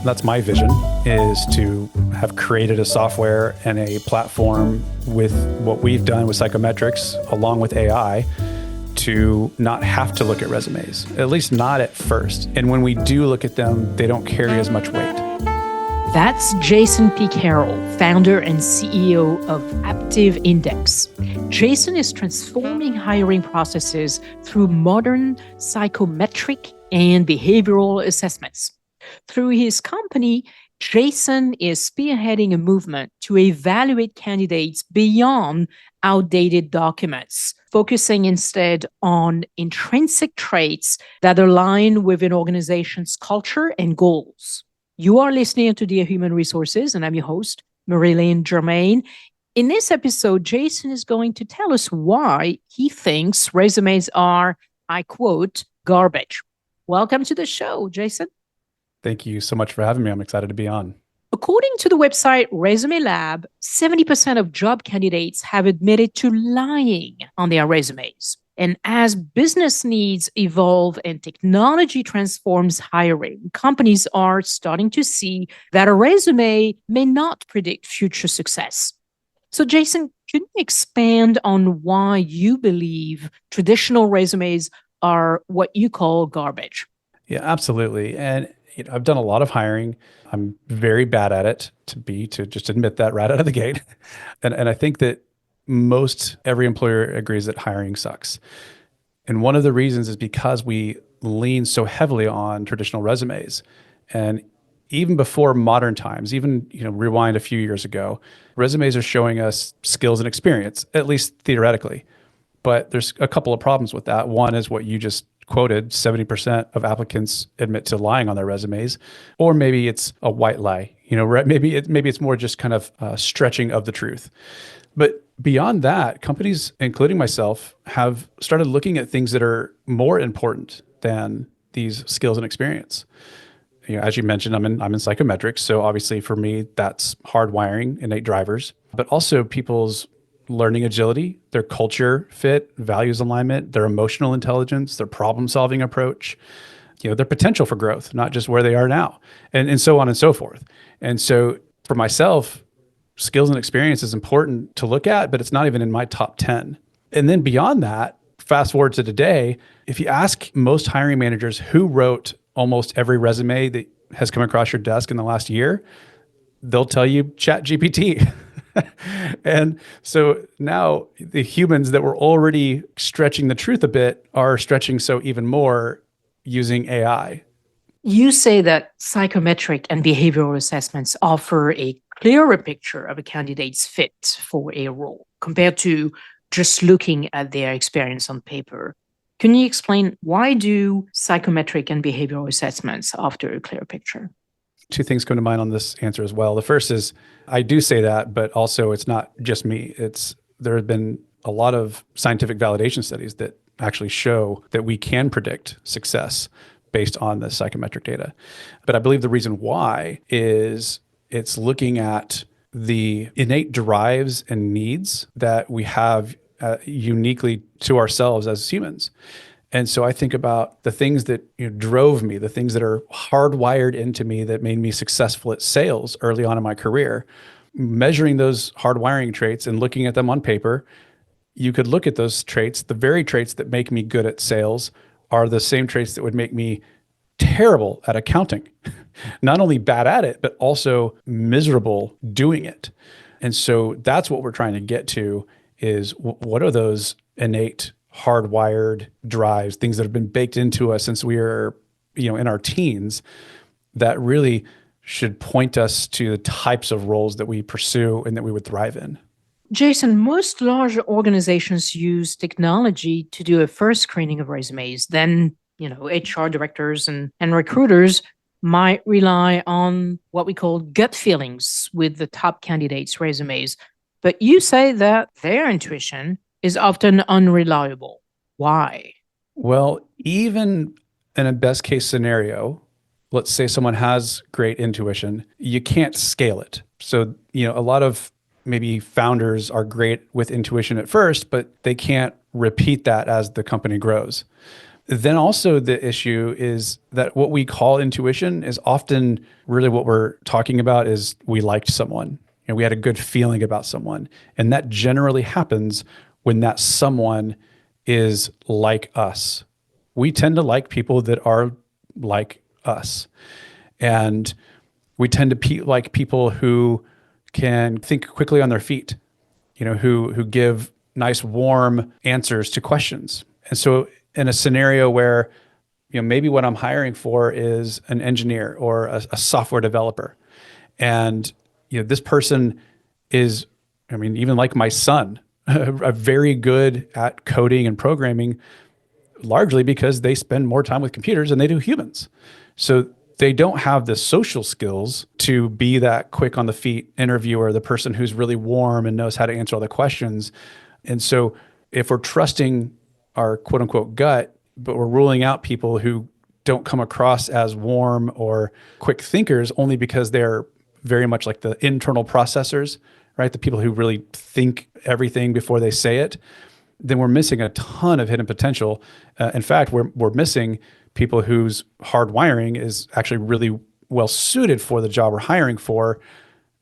That's my vision, is to have created a software and a platform with what we've done with psychometrics, along with AI, to not have to look at resumes, at least not at first. And when we do look at them, they don't carry as much weight. That's Jason P. Carroll, founder and CEO of Aptive Index. Jason is transforming hiring processes through modern psychometric and behavioral assessments. Through his company, Jason is spearheading a movement to evaluate candidates beyond outdated documents, focusing instead on intrinsic traits that align with an organization's culture and goals. You are listening to Dear Human Resources, and I'm your host, Marilyn Germain. In this episode, Jason is going to tell us why he thinks resumes are, I quote, garbage. Welcome to the show, Jason. Thank you so much for having me. I'm excited to be on. According to the website Resume Lab, 70% of job candidates have admitted to lying on their resumes. And as business needs evolve and technology transforms hiring, companies are starting to see that a resume may not predict future success. So, Jason, can you expand on why you believe traditional resumes are what you call garbage? Yeah, absolutely. And I've done a lot of hiring. I'm very bad at it, to just admit that right out of the gate. And I think that most every employer agrees that hiring sucks. And one of the reasons is because we lean so heavily on traditional resumes. And even before modern times, even rewind a few years ago, resumes are showing us skills and experience, at least theoretically. But there's a couple of problems with that. One is what you just quoted: 70% of applicants admit to lying on their resumes, or maybe it's a white lie. Maybe it's more just kind of stretching of the truth. But beyond that, companies, including myself, have started looking at things that are more important than these skills and experience. As you mentioned, I'm in psychometrics, so obviously for me that's hardwiring, innate drivers, but also people's learning agility, their culture fit, values alignment, their emotional intelligence, their problem-solving approach, their potential for growth, not just where they are now, and so on and so forth. And so for myself, skills and experience is important to look at, but it's not even in my top 10. And then beyond that, fast forward to today, if you ask most hiring managers who wrote almost every resume that has come across your desk in the last year, they'll tell you ChatGPT. And so now the humans that were already stretching the truth a bit are stretching so even more using AI. You say that psychometric and behavioral assessments offer a clearer picture of a candidate's fit for a role compared to just looking at their experience on paper. Can you explain, why do psychometric and behavioral assessments offer a clear picture? Two things come to mind on this answer as well. The first is, I do say that, but also it's not just me. There have been a lot of scientific validation studies that actually show that we can predict success based on the psychometric data. But I believe the reason why is it's looking at the innate drives and needs that we have uniquely to ourselves as humans. And so I think about the things that drove me, the things that are hardwired into me that made me successful at sales early on in my career. Measuring those hardwiring traits and looking at them on paper, you could look at those traits. The very traits that make me good at sales are the same traits that would make me terrible at accounting. Not only bad at it, but also miserable doing it. And so that's what we're trying to get to, is what are those innate hardwired drives, things that have been baked into us since we were, in our teens, that really should point us to the types of roles that we pursue and that we would thrive in. Jason, most large organizations use technology to do a first screening of resumes. Then, HR directors and recruiters might rely on what we call gut feelings with the top candidates' resumes. But you say that their intuition is often unreliable. Why? Well, even in a best case scenario, let's say someone has great intuition, you can't scale it. So, a lot of maybe founders are great with intuition at first, but they can't repeat that as the company grows. Then also the issue is that what we call intuition is often really what we're talking about is we liked someone and we had a good feeling about someone. And that generally happens when that someone is like us. We tend to like people that are like us. And we tend to like people who can think quickly on their feet, who give nice, warm answers to questions. And so, in a scenario where, maybe what I'm hiring for is an engineer or a software developer, and this person is, I mean, even like my son, very good at coding and programming, largely because they spend more time with computers than they do humans. So they don't have the social skills to be that quick on the feet interviewer, the person who's really warm and knows how to answer all the questions. And so if we're trusting our quote unquote gut, but we're ruling out people who don't come across as warm or quick thinkers only because they're very much like the internal processors, right? The people who really think everything before they say it, then we're missing a ton of hidden potential. In fact, we're missing people whose hard wiring is actually really well suited for the job we're hiring for.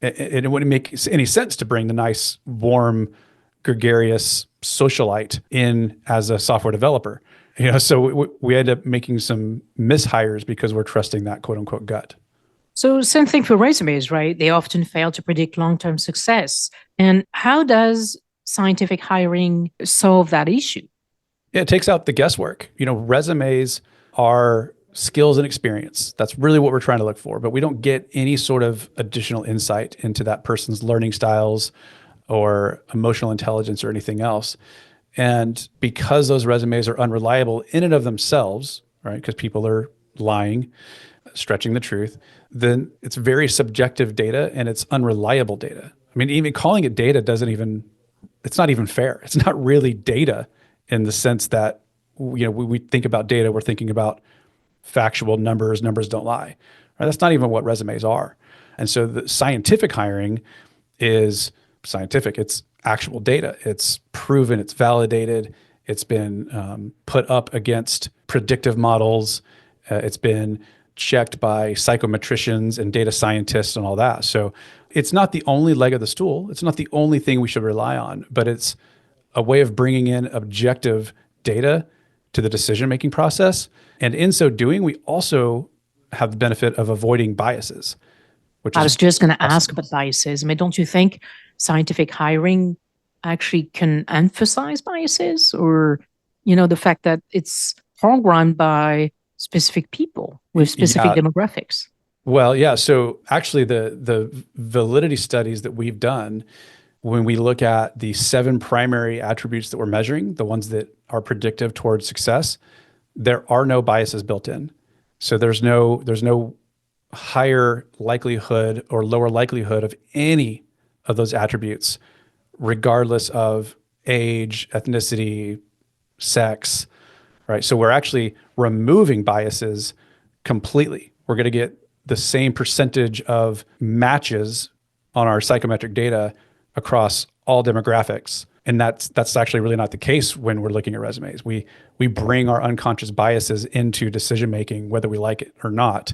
And it wouldn't make any sense to bring the nice, warm, gregarious socialite in as a software developer. So we end up making some mishires because we're trusting that quote unquote gut. So, same thing for resumes, right? They often fail to predict long term success. And how does scientific hiring solve that issue? Yeah, it takes out the guesswork. Resumes are skills and experience. That's really what we're trying to look for. But we don't get any sort of additional insight into that person's learning styles or emotional intelligence or anything else. And because those resumes are unreliable in and of themselves, right? Because people are lying, stretching the truth, then it's very subjective data and it's unreliable data. I mean, even calling it data it's not even fair. It's not really data in the sense that, when we think about data, we're thinking about factual numbers. Numbers don't lie. Right? That's not even what resumes are. And so the scientific hiring is scientific. It's actual data. It's proven. It's validated. It's been put up against predictive models. It's been checked by psychometricians and data scientists and all that. So it's not the only leg of the stool. It's not the only thing we should rely on, but it's a way of bringing in objective data to the decision-making process. And in so doing, we also have the benefit of avoiding biases, which I is was just going to awesome. ask about biases. I mean, don't you think scientific hiring actually can emphasize biases, or, the fact that it's programmed by specific people with specific Yeah. demographics? Well, yeah. So actually, the validity studies that we've done, when we look at the 7 primary attributes that we're measuring, the ones that are predictive towards success, there are no biases built in. So there's no higher likelihood or lower likelihood of any of those attributes, regardless of age, ethnicity, sex, right? So we're actually removing biases completely. We're going to get the same percentage of matches on our psychometric data across all demographics. And that's actually really not the case when we're looking at resumes. We bring our unconscious biases into decision making, whether we like it or not,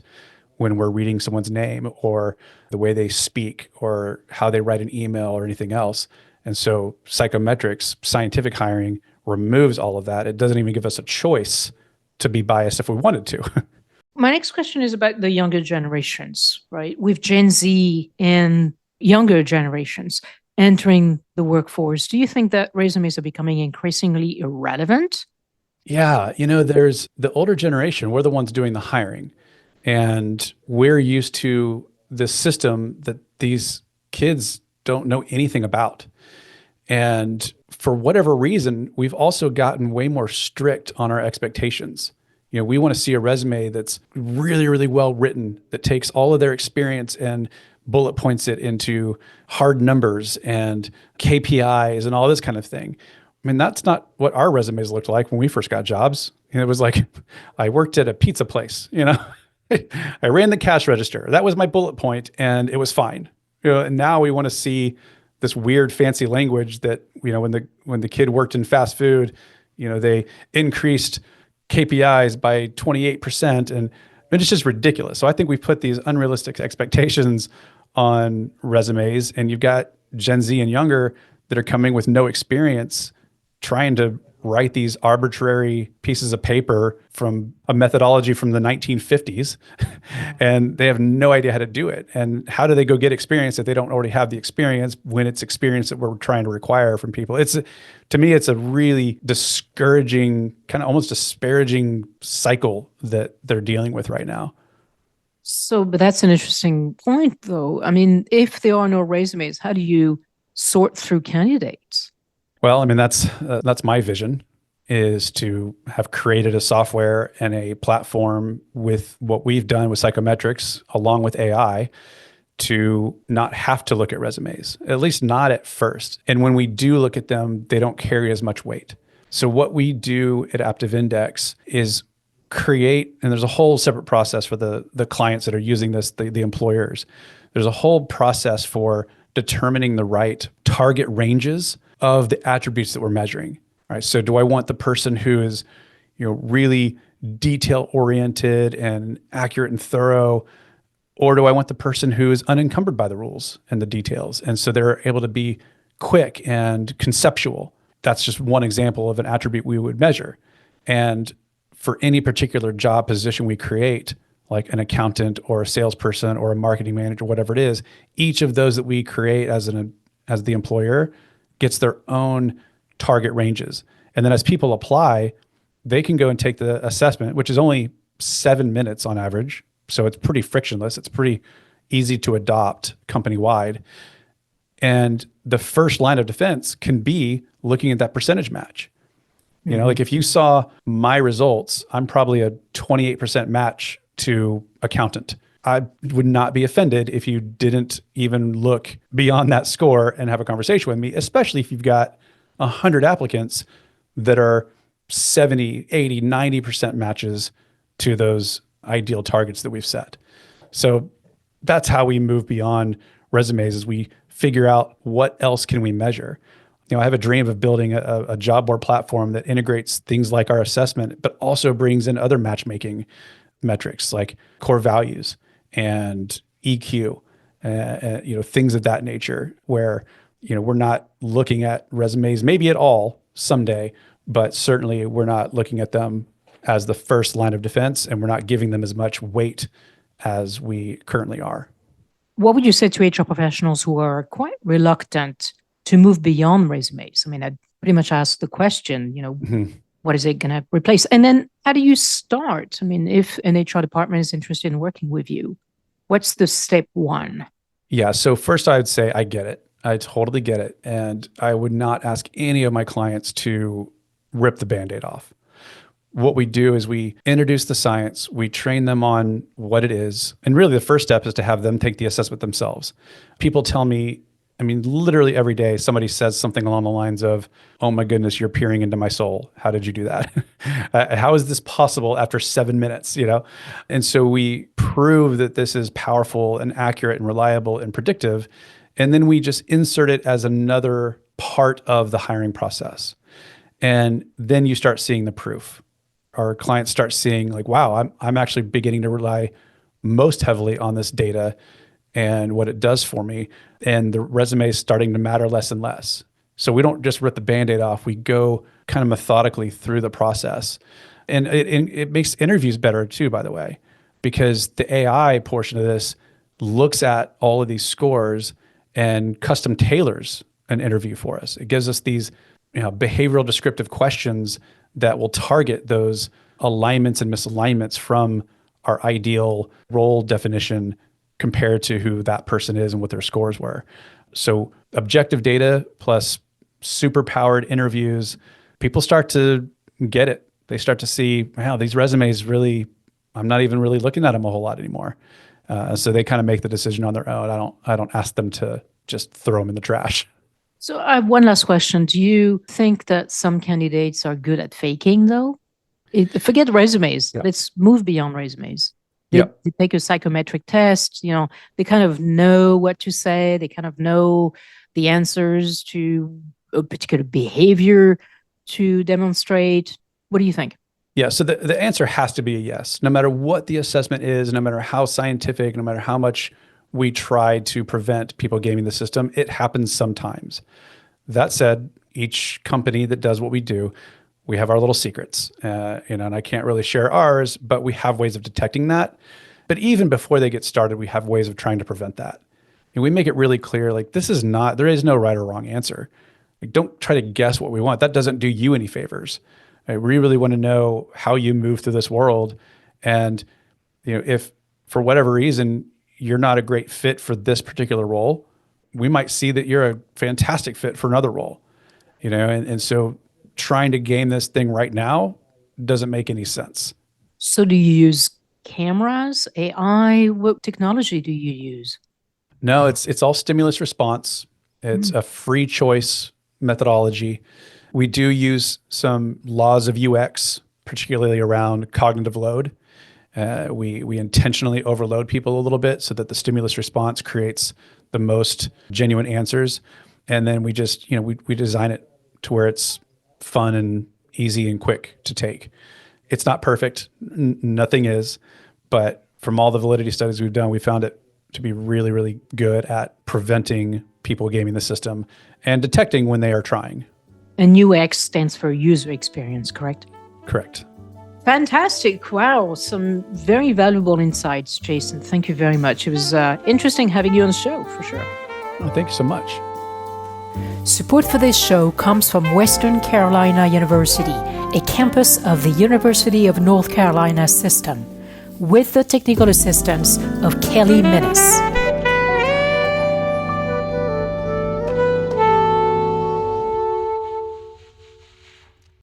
when we're reading someone's name or the way they speak or how they write an email or anything else. And so psychometrics, scientific hiring, removes all of that. It doesn't even give us a choice to be biased if we wanted to. My next question is about the younger generations, right? With Gen Z and younger generations entering the workforce, do you think that resumes are becoming increasingly irrelevant? Yeah, there's the older generation, we're the ones doing the hiring. And we're used to this system that these kids don't know anything about. And for whatever reason, we've also gotten way more strict on our expectations. We want to see a resume that's really, really well written, that takes all of their experience and bullet points it into hard numbers and KPIs and all this kind of thing. I mean, that's not what our resumes looked like when we first got jobs. It was like, I worked at a pizza place, I ran the cash register. That was my bullet point, and it was fine. And now we want to see this weird fancy language that, when the kid worked in fast food, they increased KPIs by 28%. And it's just ridiculous. So I think we've put these unrealistic expectations on resumes, and you've got Gen Z and younger that are coming with no experience trying to write these arbitrary pieces of paper from a methodology from the 1950s and they have no idea how to do it. And how do they go get experience if they don't already have the experience when it's experience that we're trying to require from people? To me, it's a really discouraging, kind of almost disparaging cycle that they're dealing with right now. So, but that's an interesting point, though. I mean, if there are no resumes, how do you sort through candidates? Well, I mean, that's my vision, is to have created a software and a platform with what we've done with psychometrics along with AI to not have to look at resumes, at least not at first. And when we do look at them, they don't carry as much weight. So what we do at Aptive Index is create, and there's a whole separate process for the clients that are using this, the employers. There's a whole process for determining the right target ranges of the attributes that we're measuring. All right. So do I want the person who is, really detail oriented and accurate and thorough, or do I want the person who is unencumbered by the rules and the details? And so they're able to be quick and conceptual. That's just one example of an attribute we would measure. And for any particular job position we create, like an accountant or a salesperson or a marketing manager, whatever it is, each of those that we create as the employer gets their own target ranges. And then as people apply, they can go and take the assessment, which is only 7 minutes on average. So it's pretty frictionless. It's pretty easy to adopt company-wide. And the first line of defense can be looking at that percentage match. Like if you saw my results, I'm probably a 28% match to accountant. I would not be offended if you didn't even look beyond that score and have a conversation with me, especially if you've got 100 applicants that are 70, 80, 90% matches to those ideal targets that we've set. So that's how we move beyond resumes, is we figure out what else can we measure. I have a dream of building a job board platform that integrates things like our assessment, but also brings in other matchmaking metrics like core values and EQ, things of that nature, where we're not looking at resumes maybe at all someday, but certainly we're not looking at them as the first line of defense, and we're not giving them as much weight as we currently are. What would you say to HR professionals who are quite reluctant to move beyond resumes? I mean, I pretty much asked the question, what is it going to replace? And then how do you start? I mean, if an HR department is interested in working with you, what's the step one? Yeah. So first I would say, I get it. I totally get it. And I would not ask any of my clients to rip the Band-Aid off. What we do is we introduce the science, we train them on what it is. And really the first step is to have them take the assessment themselves. People tell me, I mean, literally every day somebody says something along the lines of, "Oh my goodness, you're peering into my soul. How did you do that? How is this possible after 7 minutes?" And so we prove that this is powerful and accurate and reliable and predictive. And then we just insert it as another part of the hiring process. And then you start seeing the proof. Our clients start seeing like, wow, I'm actually beginning to rely most heavily on this data and what it does for me. And the resume is starting to matter less and less. So we don't just rip the Band-Aid off. We go kind of methodically through the process. And it makes interviews better too, by the way, because the AI portion of this looks at all of these scores and custom tailors an interview for us. It gives us these behavioral descriptive questions that will target those alignments and misalignments from our ideal role definition compared to who that person is and what their scores were. So objective data plus super powered interviews, people start to get it. They start to see, wow, these resumes really, I'm not even really looking at them a whole lot anymore. So they kind of make the decision on their own. I don't ask them to just throw them in the trash. So I have one last question. Do you think that some candidates are good at faking, though? Forget resumes. Yeah. Let's move beyond resumes. They take a psychometric test. They kind of know what to say. They kind of know the answers to a particular behavior to demonstrate. What do you think? Yeah, so the answer has to be a yes. No matter what the assessment is, no matter how scientific, no matter how much we try to prevent people gaming the system, it happens sometimes. That said, each company that does what we do, we have our little secrets, and I can't really share ours, but we have ways of detecting that. But even before they get started, we have ways of trying to prevent that. And we make it really clear, like there is no right or wrong answer. Like, don't try to guess what we want. That doesn't do you any favors. We really want to know how you move through this world. And, if for whatever reason you're not a great fit for this particular role, we might see that you're a fantastic fit for another role, and so trying to game this thing right now doesn't make any sense. So do you use cameras, AI? What technology do you use? No, it's all stimulus response. It's a free choice methodology. We do use some laws of UX, particularly around cognitive load. We intentionally overload people a little bit so that the stimulus response creates the most genuine answers, and then we just we design it to where it's fun and easy and quick to take. It's not perfect, nothing is, but from all the validity studies we've done, we found it to be really, really good at preventing people gaming the system and detecting when they are trying. And UX stands for user experience, correct? Correct. Fantastic. Wow. Some very valuable insights, Jason. Thank you very much. It was interesting having you on the show, for sure. Oh, thank you so much. Support for this show comes from Western Carolina University, a campus of the University of North Carolina system, with the technical assistance of Kelly Minnis.